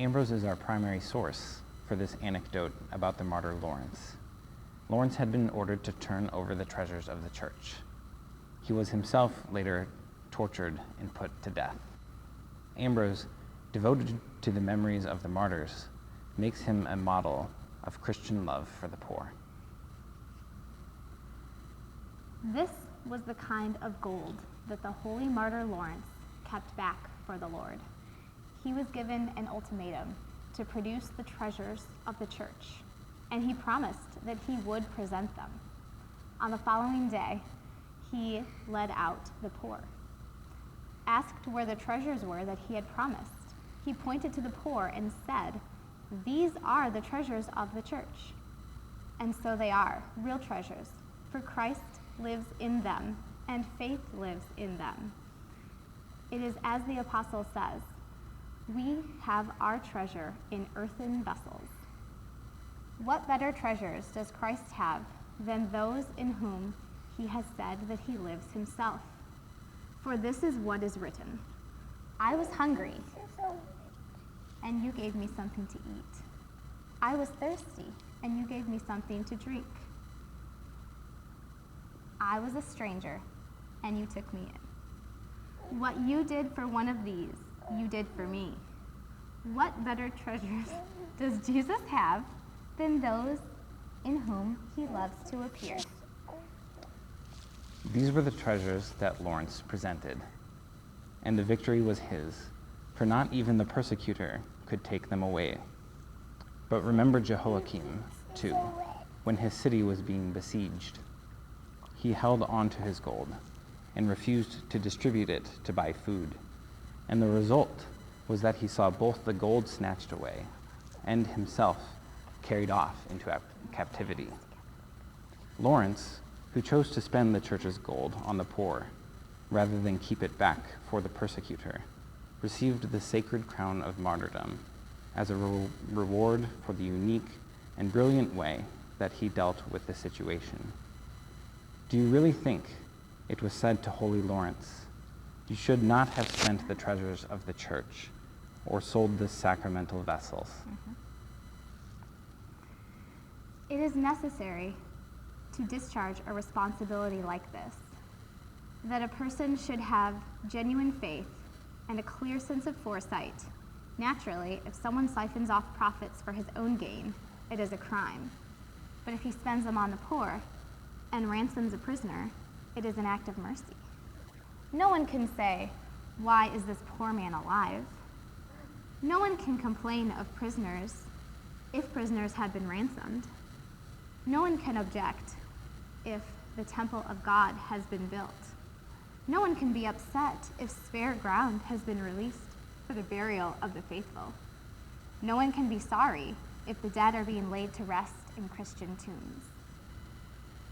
Ambrose is our primary source for this anecdote about the martyr Lawrence. Lawrence had been ordered to turn over the treasures of the church. He was himself later tortured and put to death. Ambrose, devoted to the memories of the martyrs, makes him a model of Christian love for the poor. This was the kind of gold that the holy martyr Lawrence kept back for the Lord. He was given an ultimatum to produce the treasures of the church, and he promised that he would present them. On the following day, he led out the poor. Asked where the treasures were that he had promised, he pointed to the poor and said, "These are the treasures of the church." And so they are, real treasures, for Christ lives in them, and faith lives in them. It is as the apostle says, "We have our treasure in earthen vessels." What better treasures does Christ have than those in whom he has said that he lives himself? For this is what is written, "I was hungry, and you gave me something to eat. I was thirsty, and you gave me something to drink. I was a stranger, and you took me in. What you did for one of these, you did for me." What better treasures does Jesus have than those in whom he loves to appear? These were the treasures that Lawrence presented, and the victory was his, for not even the persecutor could take them away. But remember Jehoiakim, too, when his city was being besieged. He held on to his gold and refused to distribute it to buy food, and the result was that he saw both the gold snatched away and himself carried off into captivity. Lawrence, who chose to spend the church's gold on the poor rather than keep it back for the persecutor, received the sacred crown of martyrdom as a reward for the unique and brilliant way that he dealt with the situation. Do you really think it was said to Holy Lawrence, "You should not have spent the treasures of the church or sold the sacramental vessels"? It is necessary to discharge a responsibility like this, that a person should have genuine faith and a clear sense of foresight. Naturally, if someone siphons off profits for his own gain, it is a crime. But if he spends them on the poor and ransoms a prisoner, it is an act of mercy. No one can say, "Why is this poor man alive?" No one can complain of prisoners if prisoners had been ransomed. No one can object if the temple of God has been built. No one can be upset if spare ground has been released for the burial of the faithful. No one can be sorry if the dead are being laid to rest in Christian tombs.